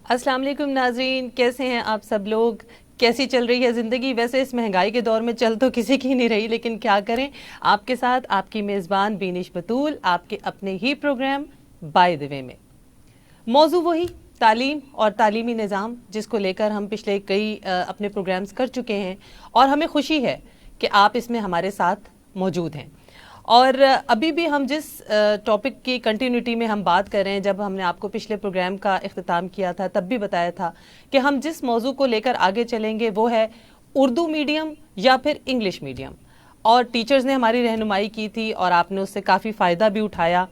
السلام علیکم ناظرین، کیسے ہیں آپ سب لوگ؟ کیسی چل رہی ہے زندگی؟ ویسے اس مہنگائی کے دور میں چل تو کسی کی نہیں رہی، لیکن کیا کریں، آپ کے ساتھ آپ کی میزبان بینش بطول، آپ کے اپنے ہی پروگرام بائی دی وے میں۔ موضوع وہی تعلیم اور تعلیمی نظام، جس کو لے کر ہم پچھلے کئی اپنے پروگرامز کر چکے ہیں، اور ہمیں خوشی ہے کہ آپ اس میں ہمارے ساتھ موجود ہیں۔ اور ابھی بھی ہم جس ٹاپک کی کنٹینیوٹی میں ہم بات کر رہے ہیں، جب ہم نے آپ کو پچھلے پروگرام کا اختتام کیا تھا تب بھی بتایا تھا کہ ہم جس موضوع کو لے کر آگے چلیں گے وہ ہے اردو میڈیم یا پھر انگلش میڈیم، اور ٹیچرز نے ہماری رہنمائی کی تھی اور آپ نے اس سے کافی فائدہ بھی اٹھایا۔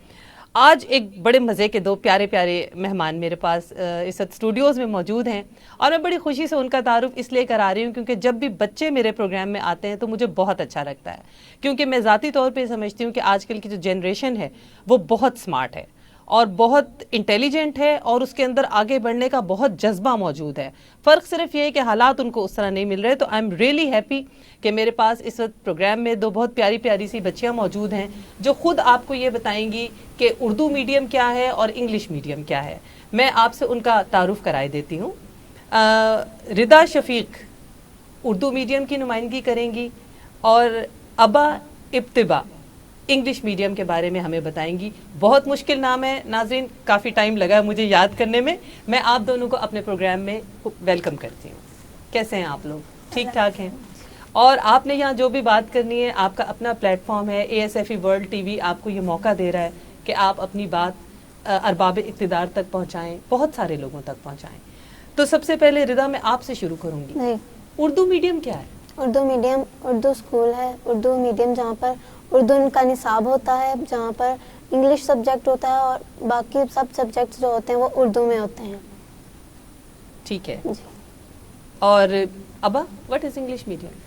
آج ایک بڑے مزے کے دو پیارے پیارے مہمان میرے پاس اس وقت اسٹوڈیوز میں موجود ہیں، اور میں بڑی خوشی سے ان کا تعارف اس لیے کرا رہی ہوں کیونکہ جب بھی بچے میرے پروگرام میں آتے ہیں تو مجھے بہت اچھا لگتا ہے، کیونکہ میں ذاتی طور پہ سمجھتی ہوں کہ آج کل کی جو جنریشن ہے وہ بہت سمارٹ ہے اور بہت انٹیلیجنٹ ہے، اور اس کے اندر آگے بڑھنے کا بہت جذبہ موجود ہے۔ فرق صرف یہ ہے کہ حالات ان کو اس طرح نہیں مل رہے۔ تو آئی ایم ریئلی ہیپی کہ میرے پاس اس وقت پروگرام میں دو بہت پیاری پیاری سی بچیاں موجود ہیں جو خود آپ کو یہ بتائیں گی کہ اردو میڈیم کیا ہے اور انگلش میڈیم کیا ہے۔ میں آپ سے ان کا تعارف کرائے دیتی ہوں۔ ردا شفیق اردو میڈیم کی نمائندگی کریں گی، اور ابا ابتبا انگلش میڈیم کے بارے میں ہمیں بتائیں گی۔ بہت مشکل نام ہے ناظرین، کافی ٹائم لگا ہے مجھے یاد کرنے میں۔ میں آپ دونوں کو اپنے پروگرام میں ویلکم کرتی ہوں۔ کیسے ہیں آپ لوگ؟ ٹھیک ٹھاک ہیں؟ اور آپ نے یہاں جو بھی بات کرنی ہے، آپ کا اپنا پلیٹ فارم ہے، ASFE ورلڈ ٹی وی آپ کو یہ موقع دے رہا ہے کہ آپ اپنی بات ارباب اقتدار تک پہنچائیں، بہت سارے لوگوں تک پہنچائیں۔ تو سب سے پہلے ردا میں آپ سے شروع کروں گی۔ اردو میڈیم کیا ہے؟ اردو میڈیم اردو اسکول ہے، اردو میڈیم جہاں پر اردو کا نصاب ہوتا ہے، جہاں پر انگلش سبجیکٹ ہوتا ہے اور باقی سب سبجیکٹس جو ہوتے ہیں وہ اردو میں ہوتے ہیں۔ ٹھیک ہے جی۔ اور ابا، what is English medium?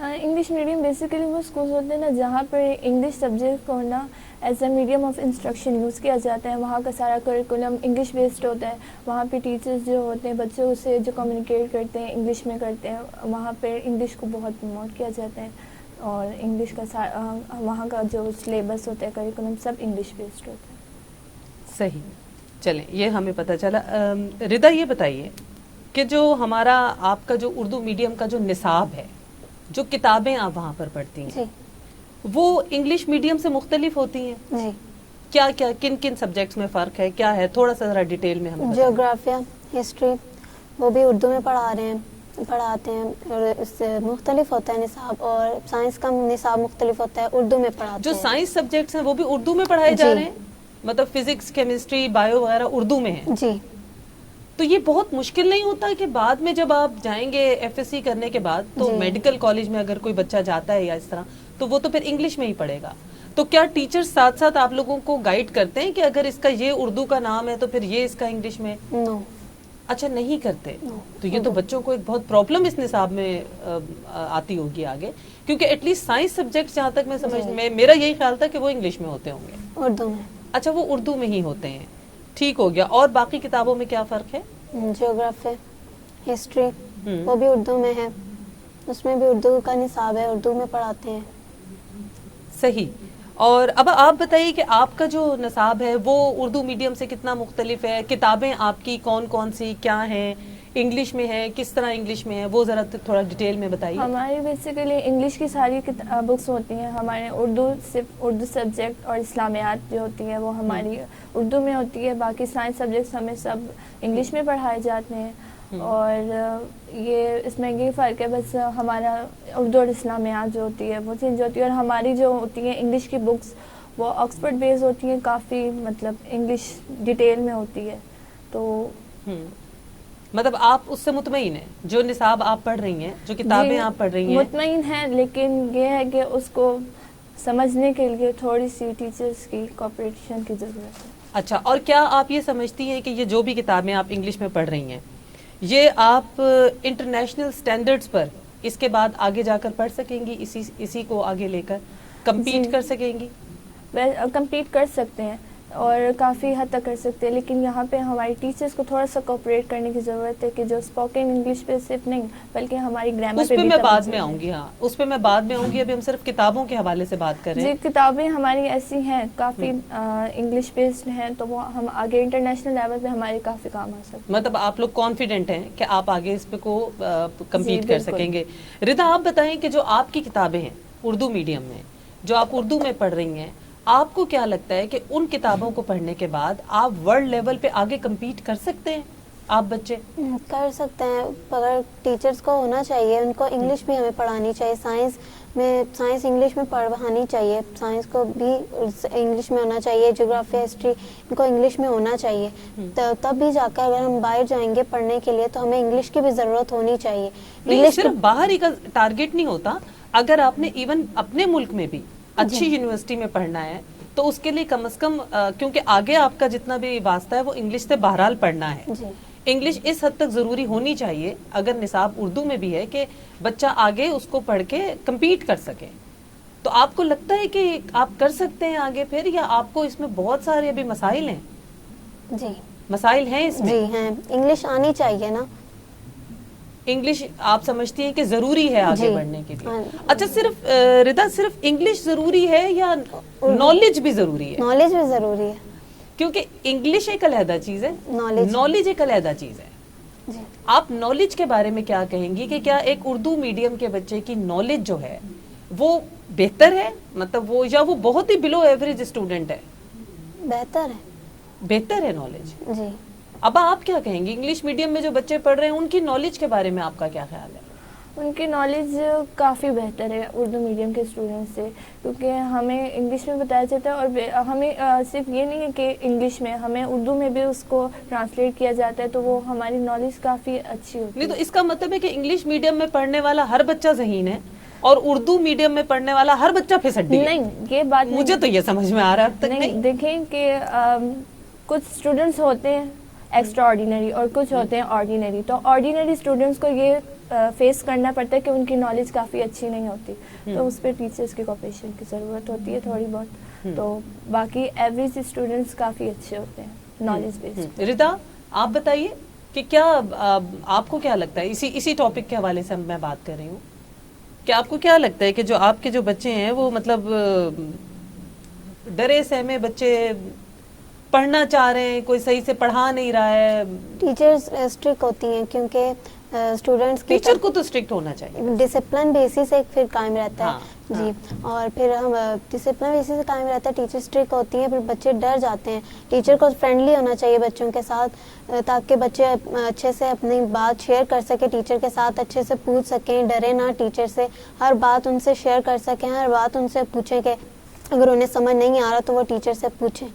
English medium basically وہ اسکولس ہوتے ہیں نا جہاں پر انگلش سبجیکٹ کو نا as a medium of instruction use کیا جاتا ہے۔ وہاں کا سارا کریکولم انگلش بیسڈ ہوتا ہے، وہاں پہ ٹیچرز جو ہوتے ہیں بچوں سے جو کمیونیکیٹ کرتے ہیں انگلش میں کرتے ہیں، وہاں پہ انگلش کو بہت پروموٹ کیا جاتا ہے، اور انگلش کا وہاں کا جو سلیبس ہوتا ہے کریکولم سب انگلش بیسڈ ہوتا ہے۔ صحیح، چلیں یہ ہمیں پتہ چلا۔ ردا یہ بتائیے کہ جو ہمارا آپ کا جو اردو میڈیم کا جو نصاب ہے، جو کتابیں آپ وہاں پر پڑھتی ہیں، جی وہ انگلش میڈیم سے مختلف ہوتی ہیں؟ جی۔ کیا کیا کن کن سبجیکٹس میں فرق ہے، کیا ہے، تھوڑا سا ذرا ڈیٹیل میں ہمیں بتائیں۔ جغرافیہ، ہسٹری وہ بھی اردو میں پڑھاتے ہیں، اور اس سے مختلف ہوتا ہے نصاب، اور سائنس کا نصاب مختلف ہوتا ہے، اردو میں پڑھاتے جو ہیں۔ سائنس سبجیکٹس ہیں وہ بھی اردو میں پڑھائے جا جی۔ رہے ہیں؟ مطلب فزکس، کیمسٹری، بایو وغیرہ اردو میں ہیں؟ جی۔ تو یہ بہت مشکل نہیں ہوتا کہ بعد میں جب آپ جائیں گے FSC کرنے کے بعد تو جی۔ میڈیکل کالج میں اگر کوئی بچہ جاتا ہے یا اس طرح، تو وہ تو پھر انگلش میں ہی پڑھے گا، تو کیا ٹیچر ساتھ ساتھ آپ لوگوں کو گائیڈ کرتے ہیں کہ اگر اس کا یہ اردو کا نام ہے تو پھر یہ اس کا انگلش میں؟ نو۔ اچھا، نہیں کرتے؟ تو یہ تو بچوں کو ایک بہت پرابلم اس نصاب میں آتی ہوگی آگے، کیونکہ ایٹ لیسٹ سائنس سبجیکٹس جہاں تک میں سمجھ میں میرا یہی خیال تھا کہ وہ انگلش میں ہوتے ہوں گے۔ اردو میں۔ اچھا، وہ اردو میں ہی ہوتے ہیں، ٹھیک ہو گیا۔ اور باقی کتابوں میں کیا فرق ہے؟ جغرافی، ہسٹری وہ بھی اردو میں ہے، اس میں بھی اردو کا نصاب ہے، اردو میں پڑھاتے ہیں۔ صحیح۔ اور اب آپ بتائیے کہ آپ کا جو نصاب ہے وہ اردو میڈیم سے کتنا مختلف ہے؟ کتابیں آپ کی کون کون سی کیا ہیں؟ انگلش میں ہے، کس طرح انگلش میں ہے، وہ ذرا تھوڑا ڈیٹیل میں بتائیے۔ ہماری بیسیکلی انگلش کی ساری بکس ہوتی ہیں، ہمارے اردو صرف اردو سبجیکٹ اور اسلامیات جو ہوتی ہیں وہ ہماری اردو میں ہوتی ہے، باقی سائنس سبجیکٹس ہمیں سب انگلش میں پڑھائے جاتے ہیں۔ اور یہ اس میں یہ فرق ہے بس، ہمارا اردو اور اسلامیات جو ہوتی ہے وہ چینج ہوتی ہے، اور ہماری جو ہوتی ہیں انگلش کی بکس وہ آکسفورڈ بیس ہوتی ہیں، کافی مطلب انگلش ڈیٹیل میں ہوتی ہے۔ تو مطلب آپ اس سے مطمئن ہیں جو نصاب آپ پڑھ رہی ہیں، جو کتابیں آپ پڑھ رہی ہیں؟ مطمئن ہیں، لیکن یہ ہے کہ اس کو سمجھنے کے لیے تھوڑی سی ٹیچرز کی کوآپریشن کی ضرورت ہے۔ اچھا، اور کیا آپ یہ سمجھتی ہیں کہ یہ جو بھی کتابیں آپ انگلش میں پڑھ رہی ہیں یہ آپ انٹرنیشنل سٹینڈرڈز پر اس کے بعد آگے جا کر پڑھ سکیں گی، اسی کو آگے لے کر کمپیٹ کر سکیں گی؟ کمپیٹ کر سکتے ہیں، اور کافی حد تک کر سکتے ہیں، لیکن یہاں پہ ہماری ٹیچرس کو تھوڑا سا کوآپریٹ کرنے کی ضرورت ہے کہ جو اسپوکن انگلش پہ صرف نہیں بلکہ ہماری گرامر اس پہ میں بعد میں آؤں گی. ہاں اس پہ میں بعد میں آؤں گی. ابھی ہم صرف کتابوں کے حوالے سے بات کر رہے ہیں. جی کتابیں ہماری ایسی ہیں کافی انگلش بیسڈ ہیں، تو وہ ہم آگے انٹرنیشنل لیول پہ ہمارے کافی کام آ سکتے ہیں. مطلب آپ لوگ کانفیڈنٹ ہیں کہ آپ آگے اس پہ کو کمپیٹ جی، کر بالکل. سکیں گے. ردا آپ بتائیں کہ جو آپ کی کتابیں ہیں اردو میڈیم میں، جو آپ اردو میں پڑھ رہی ہیں، آپ کو کیا لگتا ہے کہ ان کتابوں کو پڑھنے کے بعد آپ ورلڈ لیول پہ آگے کمپیٹ کر سکتے ہیں؟ آپ بچے کر سکتے ہیں، مگر ٹیچرز کو ہونا چاہیے، ان کو انگلش بھی ہمیں پڑھانی چاہیے. سائنس انگلش میں پڑھانی چاہیے، سائنس کو بھی انگلش میں ہونا چاہیے، جغرافیہ ہسٹری ان کو انگلش میں ہونا چاہیے. تب بھی جا کر اگر ہم باہر جائیں گے پڑھنے کے لیے تو ہمیں انگلش کی بھی ضرورت ہونی چاہیے. نہیں صرف باہر ہی کا ٹارگیٹ نہیں ہوتا. اگر آپ نے ایون اپنے ملک میں بھی اچھی یونیورسٹی میں پڑھنا ہے تو اس کے لیے کم از کم، کیونکہ آگے آپ کا جتنا بھی واسطہ ہے وہ انگلش سے بہرحال پڑھنا ہے. جی انگلش اس حد تک ضروری ہونی چاہیے اگر نصاب اردو میں بھی ہے کہ بچہ آگے اس کو پڑھ کے کمپیٹ کر سکے. تو آپ کو لگتا ہے کہ آپ کر سکتے ہیں آگے پھر، یا آپ کو اس میں بہت سارے ابھی مسائل ہیں؟ جی مسائل ہیں اس میں. جی ہیں، انگلش آنی چاہیے نا. انگلش آپ سمجھتی ہیں کہ ضروری ہے آگے جی. بڑھنے کے لیے؟ ہاں. اچھا صرف ردا صرف انگلش ضروری ہے یا نالج بھی ضروری ہے؟ نالج بھی ضروری ہے. کیونکہ انگلش ایک علیحدہ چیز ہے، نالج ایک علیحدہ چیز ہے. جی آپ نالج کے بارے میں کیا کہیں گی کہ کیا ایک اردو میڈیم کے بچے کی نالج جو ہے وہ بہتر ہے، مطلب وہ، یا وہ بہت ہی بلو ایوریج اسٹوڈنٹ ہے؟ بہتر ہے. بہتر ہے نالج. جی اب آپ کیا کہیں گی انگلش میڈیم میں جو بچے پڑھ رہے ہیں ان کی نالج کے بارے میں آپ کا کیا خیال ہے؟ ان کی نالج کافی بہتر ہے اردو میڈیم کے اسٹوڈنٹ سے، کیونکہ ہمیں انگلش میں بتایا جاتا ہے اور ہمیں صرف یہ نہیں ہے کہ انگلش میں، ہمیں اردو میں بھی اس کو ٹرانسلیٹ کیا جاتا ہے، تو وہ ہماری نالج کافی اچھی ہوتی ہے. نہیں تو اس کا مطلب ہے کہ انگلش میڈیم میں پڑھنے والا ہر بچہ ذہین ہے اور اردو میڈیم میں پڑھنے والا ہر بچہ پھسڈی ہے؟ نہیں، یہ بات مجھے تو یہ سمجھ میں آ رہا ہے اب تک. نہیں. دیکھیں کہ کچھ اسٹوڈنٹس ہوتے ہیں ایکسٹرا آرڈینری اور کچھ ہوتے ہیں آرڈینری، تو آرڈینری اسٹوڈنٹس کو یہ فیس کرنا پڑتا ہے کہ ان کی نالج کافی اچھی نہیں ہوتی، تو اس پہ ٹیچرس کی کوآپریشن کی ضرورت ہوتی ہے تھوڑی بہت. تو باقی ایوریج اسٹوڈنٹس کافی اچھے ہوتے ہیں نالج بیسڈ. ردا آپ بتائیے کہ کیا آپ کو کیا لگتا ہے، اسی ٹاپک کے حوالے سے میں بات کر رہی ہوں، کہ آپ کو کیا لگتا ہے کہ جو آپ کے جو بچے ہیں وہ مطلب ڈرے سہمے بچے پڑھنا چاہ رہے ہیں، کوئی صحیح سے پڑھا نہیں رہا ہے؟ ٹیچرز اسٹرکٹ ہوتی ہیں کیونکہ اسٹوڈنٹس کی ٹیچر کو تو اسٹرکٹ ہونا چاہیے، ڈسپلن بیسس ایک پھر قائم رہتا ہے. ہاں. جی اور پھر ہم ڈسپلن بیسس سے قائم رہتا ہے، ٹیچر اسٹرکٹ ہوتی ہیں، پھر بچے ڈر جاتے ہیں. ٹیچر کو فرینڈلی ہونا چاہیے بچوں کے ساتھ تاکہ بچے اچھے سے اپنی بات شیئر کر سکیں ٹیچر کے ساتھ، اچھے سے پوچھ سکیں، ڈرے نہ ٹیچر سے، ہر بات ان سے شیئر کر سکیں، ہر بات ان سے پوچھیں کہ اگر انہیں سمجھ نہیں آ رہا تو وہ ٹیچر سے پوچھیں.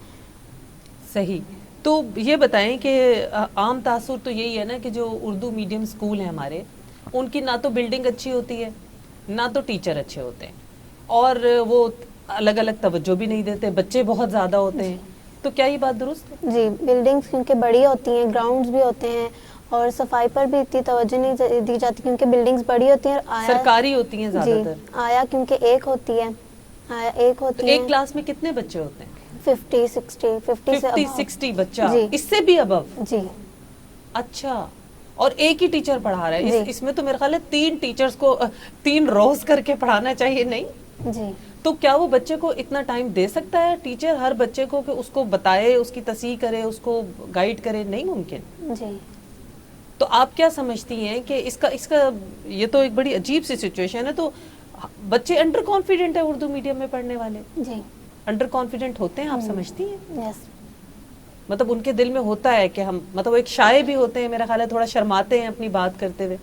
صحیح. تو یہ بتائیں کہ عام تاثر تو یہی ہے نا کہ جو اردو میڈیم اسکول ہیں ہمارے، ان کی نہ تو بلڈنگ اچھی ہوتی ہے، نہ تو ٹیچر اچھے ہوتے ہیں، اور وہ الگ الگ توجہ بھی نہیں دیتے، بچے بہت زیادہ ہوتے ہیں. تو کیا یہ بات درست ہے؟ جی بلڈنگس کیونکہ بڑی ہوتی ہیں، گراؤنڈز بھی ہوتے ہیں، اور صفائی پر بھی اتنی توجہ نہیں دی جاتی کیونکہ بلڈنگس بڑی ہوتی ہیں. اور سرکاری ہوتی ہیں زیادہ تر. آیا کیونکہ ایک ہوتی ہے، ایک ہوتی ہے. ایک کلاس میں کتنے بچے ہوتے ہیں؟ 50-60 بچہ. جی. اس سے بھی ابو؟ جی. اچھا. اور ایک ہی ٹیچر پڑھا رہا ہے؟ اس میں تو میرے خیال ہے 3 ٹیچرز کو 3 روز کر کے پڑھانا چاہیے. نہیں جی. تو کیا وہ بچے کو اتنا ٹائم دے سکتا ہے ٹیچر ہر بچے کو کہ اس کو بتائے، اس کی تصحیح کرے، اس کو گائیڈ کرے؟ نہیں ممکن. جی. تو آپ کیا سمجھتی ہیں کہ اس کا یہ تو ایک بڑی عجیب سی سچویشن ہے. تو بچے انڈر کانفیڈنٹ ہے اردو میڈیم میں پڑھنے والے؟ جی. انڈر کانفیڈنٹ ہوتے ہیں، آپ سمجھتی ہیں؟ یس. مطلب ان کے دل میں ہوتا ہے کہ ہم، مطلب ایک شائع بھی ہوتے ہیں، میرا خیال ہے تھوڑا شرماتے ہیں اپنی بات کرتے ہوئے.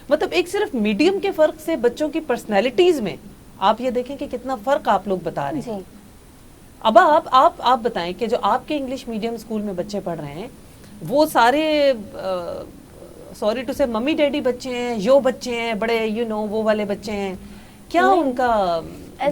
مطلب ایک صرف میڈیم کے فرق سے بچوں کی پرسنالٹیز میں آپ یہ دیکھیں کہ کتنا فرق آپ لوگ بتا رہے ہیں. جی. اب آپ بتائیں کہ جو آپ کے انگلش میڈیم اسکول میں بچے پڑھ رہے ہیں وہ سارے سوری ٹو سے ممی ڈیڈی بچے ہیں، بچے ہیں بڑے وہ والے بچے ہیں کیا؟ ان کا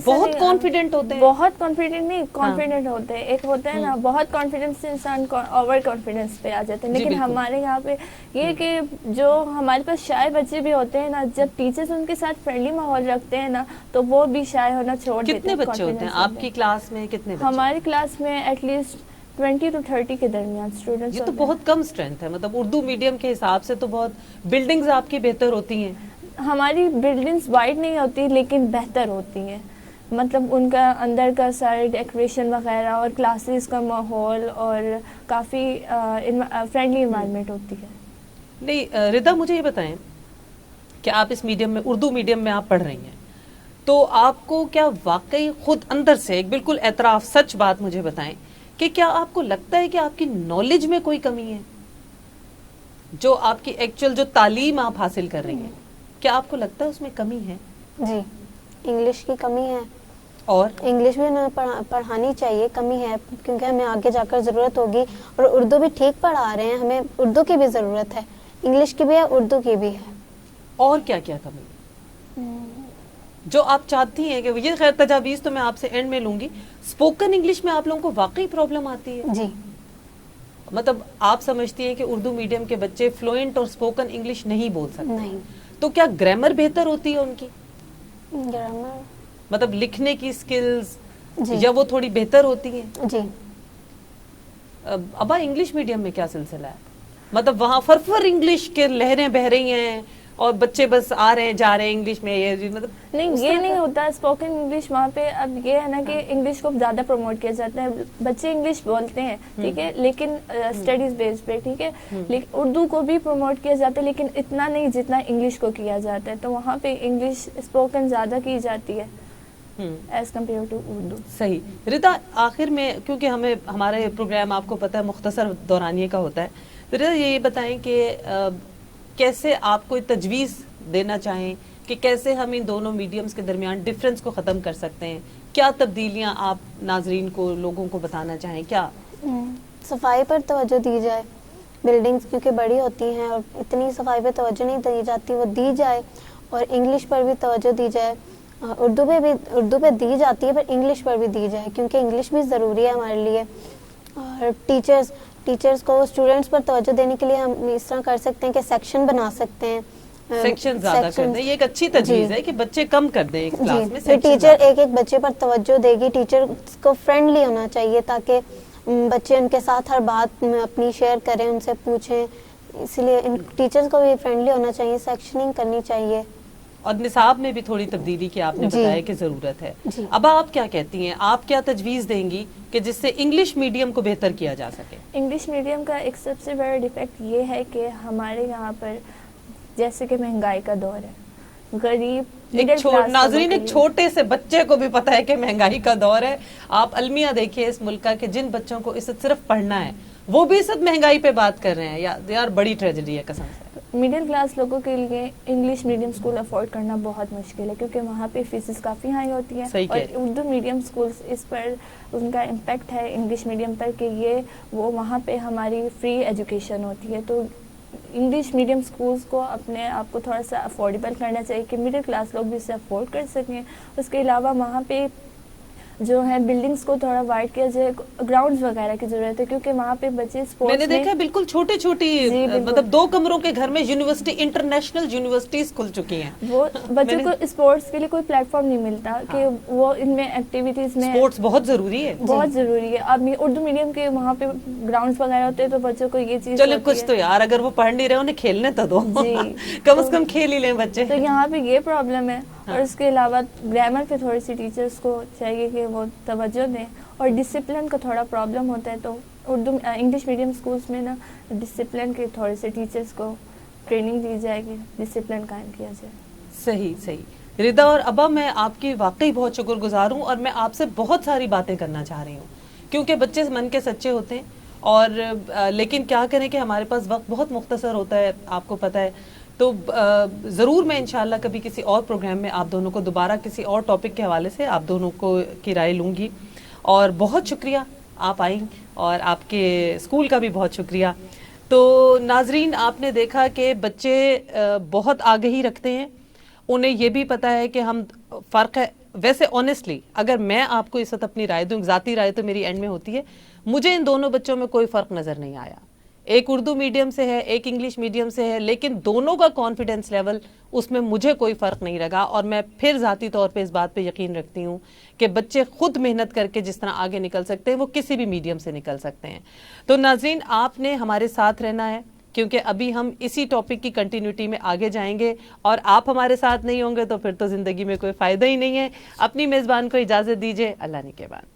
بہت کانفیڈنٹ ہوتے ہیں؟ بہت کانفیڈنٹ نہیں، کانفیڈنٹ ہوتے ہیں. ایک ہوتا ہے نا بہت کانفیڈنس سے انسان اوور کانفیڈنس پہ آ جاتے ہیں. لیکن ہمارے یہاں پہ یہ کہ جو ہمارے پاس شائع بچے بھی ہوتے ہیں نا، جب ٹیچرز ان کے ساتھ فرینڈلی ماحول رکھتے ہیں نا تو وہ بھی شائع ہونا چھوڑ دیتے ہیں. کتنے بچے ہوتے ہیں آپ کی کلاس میں؟ کتنے بچے؟ ہماری کلاس میں ایٹ لیسٹ 20 to 30 کے درمیان اسٹوڈنٹس. یہ تو بہت کم اسٹرینتھ ہے. مطلب اردو میڈیم کے حساب سے تو بہت بلڈنگز آپ کی بہتر ہوتی ہیں. ہماری بلڈنگز وائڈ نہیں ہوتی لیکن بہتر ہوتی ہیں. مطلب ان کا اندر کا سارے ڈیکوریشن وغیرہ اور کلاسز کا ماحول اور کافی فرینڈلی انوائرمنٹ ہوتی ہے. نہیں ردا, مجھے یہ بتائیں کہ آپ اس میڈیم میں, اردو میڈیم میں آپ پڑھ رہی ہیں, تو آپ کو کیا واقعی خود اندر سے ایک بالکل اعتراف سچ بات مجھے بتائیں کہ کیا آپ کو لگتا ہے کہ آپ کی نالج میں کوئی کمی ہے؟ جو آپ کی ایکچوئل جو تعلیم آپ حاصل کر رہی ہیں, کیا آپ کو لگتا ہے اس میں کمی ہے؟ جی, انگلش کی کمی ہے, اور انگلش بھی ہمیں پڑھانی چاہیے. کمی ہے کیونکہ ہمیں آگے جا کر ضرورت ہوگی, اور اردو بھی ٹھیک پڑھا رہے ہیں, ہمیں اردو کی بھی ضرورت ہے, انگلش کی بھی ہے, اردو کی بھی ہے. اور کیا کیا کمی ہے جو آپ چاہتی ہیں کہ یہ, خیر تجاویز تو میں آپ سے اینڈ میں لوں گی. اسپوکن انگلش میں آپ لوگوں کو واقعی پرابلم آتی ہے؟ جی, مطلب آپ سمجھتی ہیں کہ اردو میڈیم کے بچے فلوئنٹ اور اسپوکن انگلش نہیں بول سکتے؟ نہیں. تو کیا گرامر بہتر ہوتی ہے ان کی؟ گرامر, مطلب لکھنے کی سکلز جی یا وہ تھوڑی بہتر ہوتی ہیں؟ جی. ابا انگلش میڈیم میں کیا سلسلہ ہے؟ مطلب وہاں فرفر انگلش کے لہریں بہ رہی ہیں اور بچے بس آ رہے ہیں جا رہے ہیں انگلش میں, یہ مطلب نہیں, یہ نہیں ہوتا. اسپوکن انگلش وہاں پہ اب یہ ہے نا کہ انگلش کو زیادہ پروموٹ کیا جاتا ہے. بچے انگلش بولتے ہیں ٹھیک ہے, لیکن اسٹڈیز بیس پہ ٹھیک ہے, لیکن اردو کو بھی پروموٹ کیا جاتا ہے لیکن اتنا نہیں جتنا انگلش کو کیا جاتا ہے. تو وہاں پہ انگلش اسپوکن زیادہ کی جاتی ہے ایز کمپیئر ٹو اردو. صحیح. ردا, آخر میں کیونکہ ہمیں ہمارے پروگرام آپ کو پتہ ہے مختصر دورانیے کا ہوتا ہے, ردا یہ بتائیں کہ کیسے آپ کوئی تجویز دینا چاہیں کہ کیسے ہم ان دونوں میڈیمز کے درمیان ڈفرینس کو ختم کر سکتے ہیں؟ کیا تبدیلیاں آپ ناظرین کو, لوگوں کو بتانا چاہیں؟ کیا صفائی پر توجہ دی جائے. بلڈنگز کیونکہ بڑی ہوتی ہیں اور اتنی صفائی پہ توجہ نہیں دی جاتی, وہ دی جائے. اور انگلش پر بھی توجہ دی جائے. اردو پہ دی جاتی ہے پر انگلش پر بھی دی جائے کیونکہ انگلش بھی ضروری ہے ہمارے لیے. اور ٹیچرز کو اسٹوڈنٹس پر توجہ دینے کے لیے ہم اس طرح کر سکتے ہیں کہ سیکشن بنا سکتے ہیں, سیکشن زیادہ کر دیں. یہ ایک اچھی تجویز ہے کہ بچے کم کر دیں ایک کلاس میں. پھر ٹیچر ایک بچے پر توجہ دے گی. ٹیچر کو فرینڈلی ہونا چاہیے تاکہ بچے ان کے ساتھ ہر بات اپنی شیئر کریں, ان سے پوچھیں. اس لیے ٹیچرز کو بھی فرینڈلی ہونا چاہیے, سیکشننگ کرنی چاہیے. اور نصاب میں بھی تھوڑی تبدیلی کی آپ نے بتایا کہ ضرورت ہے. اب آپ کیا کہتی ہیں, آپ کیا تجویز دیں گی کہ جس سے انگلش میڈیم کو بہتر کیا جا سکے؟ انگلش میڈیم کا ایک سب سے بڑا ڈیفیکٹ یہ ہے کہ ہمارے یہاں پر جیسے کہ مہنگائی کا دور ہے, غریب ناظرین ایک چھوٹے سے بچے کو بھی پتا ہے کہ مہنگائی کا دور ہے. آپ المیہ دیکھیے اس ملک کا کہ جن بچوں کو اس وقت صرف پڑھنا ہے وہ بھی اس وقت مہنگائی پہ بات کر رہے ہیں. یار بڑی ٹریجڈی ہے قسم سے. مڈل کلاس لوگوں کے لیے انگلش میڈیم اسکول افورڈ کرنا بہت مشکل ہے کیونکہ وہاں پہ فیسز کافی ہائی ہوتی ہیں. اور اردو میڈیم اسکولس اس پر ان کا امپیکٹ ہے انگلش میڈیم پر کہ وہ وہاں پہ ہماری فری ایجوکیشن ہوتی ہے. تو انگلش میڈیم اسکولس کو اپنے آپ کو تھوڑا سا افورڈیبل کرنا چاہیے کہ مڈل کلاس لوگ بھی اسے افورڈ کر سکیں. اس کے علاوہ وہاں پہ جو ہے بلڈنگز کو تھوڑا وائڈ کیا جائے, گراؤنڈز وغیرہ کی ضرورت ہے کیونکہ وہاں پہ بچے اسپورٹس میں نے دیکھا بالکل چھوٹی مطلب 2 کمروں کے گھر میں یونیورسٹی, انٹرنیشنل یونیورسٹیز کھل چکی ہیں. وہ بچوں کو اسپورٹس کے لیے کوئی پلیٹ فارم نہیں ملتا کہ وہ ان میں ایکٹیویٹیز میں. اسپورٹس بہت ضروری ہے, بہت ضروری ہے. اب اردو میڈیم کے وہاں پہ گراؤنڈز وغیرہ ہوتے ہیں تو بچوں کو یہ چیز چلے کچھ تو یار اگر وہ پڑھ نہیں رہے انہیں کھیلنے تو دو, کم از کم کھیل ہی لیں بچے. تو یہاں پہ یہ پرابلم ہے. اور اس کے علاوہ گرامر پہ تھوڑی سی ٹیچرز کو چاہیے کہ وہ توجہ دیں. اور ڈسپلن کا تھوڑا پرابلم ہوتا ہے تو انگلش میڈیم اسکولس میں نا ڈسپلن کے تھوڑے سے ٹیچرز کو ٹریننگ دی جائے گی, ڈسپلن قائم کیا جائے. صحیح. ردا اور ابا, میں آپ کی واقعی بہت شکر گزار ہوں اور میں آپ سے بہت ساری باتیں کرنا چاہ رہی ہوں کیونکہ بچے من کے سچے ہوتے ہیں. اور لیکن کیا کریں کہ ہمارے پاس وقت بہت مختصر ہوتا ہے, آپ کو پتہ ہے. تو ضرور میں انشاءاللہ کبھی کسی اور پروگرام میں آپ دونوں کو دوبارہ کسی اور ٹاپک کے حوالے سے آپ دونوں کو کی رائے لوں گی. اور بہت شکریہ آپ آئیں, اور آپ کے اسکول کا بھی بہت شکریہ. تو ناظرین, آپ نے دیکھا کہ بچے بہت آگہی رکھتے ہیں, انہیں یہ بھی پتہ ہے کہ ہم فرق ہے. ویسے آنیسٹلی اگر میں آپ کو اس وقت اپنی رائے دوں, ذاتی رائے تو میری اینڈ میں ہوتی ہے, مجھے ان دونوں بچوں میں کوئی فرق نظر نہیں آیا. ایک اردو میڈیم سے ہے ایک انگلش میڈیم سے ہے, لیکن دونوں کا کانفیڈنس لیول اس میں مجھے کوئی فرق نہیں لگا, اور میں پھر ذاتی طور پہ اس بات پہ یقین رکھتی ہوں کہ بچے خود محنت کر کے جس طرح آگے نکل سکتے ہیں وہ کسی بھی میڈیم سے نکل سکتے ہیں. تو ناظرین, آپ نے ہمارے ساتھ رہنا ہے کیونکہ ابھی ہم اسی ٹاپک کی کنٹینیوٹی میں آگے جائیں گے, اور آپ ہمارے ساتھ نہیں ہوں گے تو پھر تو زندگی میں کوئی فائدہ ہی نہیں ہے. اپنی میزبان کو اجازت دیجیے, اللہ نے کے بعد.